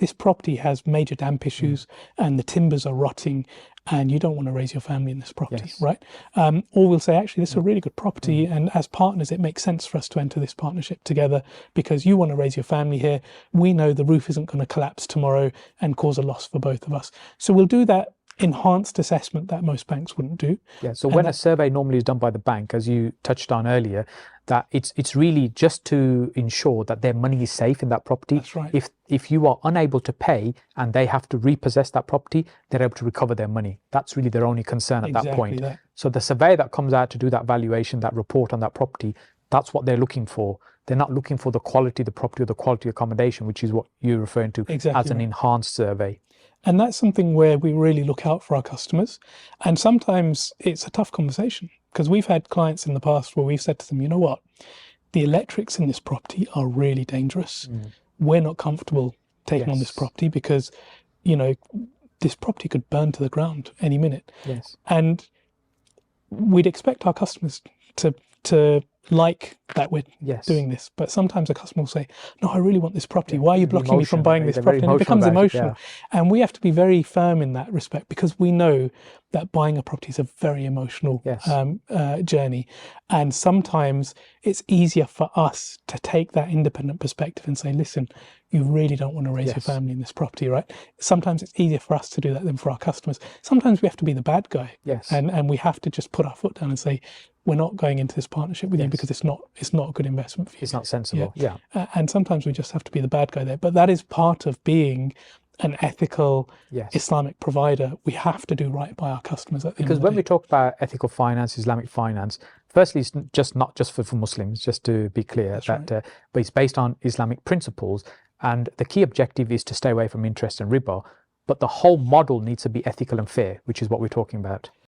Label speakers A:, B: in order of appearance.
A: this property has major damp issues and the timbers are rotting and you don't want to raise your family in this property, right? Or we'll say, actually, this is a really good property, and as partners, it makes sense for us to enter this partnership together because you want to raise your family here. We know the roof isn't going to collapse tomorrow and cause a loss for both of us. So we'll do that enhanced assessment that most banks wouldn't do.
B: Yeah. So when a survey normally is done by the bank, as you touched on earlier, that it's really just to ensure that their money is safe in that property.
A: That's right.
B: If you are unable to pay and they have to repossess that property, they're able to recover their money. That's really their only concern at that point. So the surveyor that comes out to do that valuation, that report on that property, that's what they're looking for. They're not looking for the quality of the property or the quality of accommodation, which is what you're referring to as an enhanced survey.
A: And that's something where we really look out for our customers. And sometimes it's a tough conversation because we've had clients in the past where we've said to them, you know what, the electrics in this property are really dangerous. We're not comfortable taking on this property because, you know, this property could burn to the ground any minute. And we'd expect our customers to like that we're doing this, but sometimes a customer will say, no, I really want this property. Why are you blocking me from buying this property? And it becomes emotional. And we have to be very firm in that respect because we know that buying a property is a very emotional journey. And sometimes it's easier for us to take that independent perspective and say, listen, you really don't want to raise your family in this property, right? Sometimes it's easier for us to do that than for our customers. Sometimes we have to be the bad guy. And we have to just put our foot down and say, we're not going into this partnership with you because it's not a good investment for you.
B: It's not sensible.
A: And sometimes we just have to be the bad guy there. But that is part of being an ethical Islamic provider. We have to do right by our customers at the end of the day.
B: Because when we talk about ethical finance, Islamic finance, firstly, it's just not just for Muslims, just to be clear, but it's based on Islamic principles. And the key objective is to stay away from interest and riba. But the whole model needs to be ethical and fair, which is what we're talking about.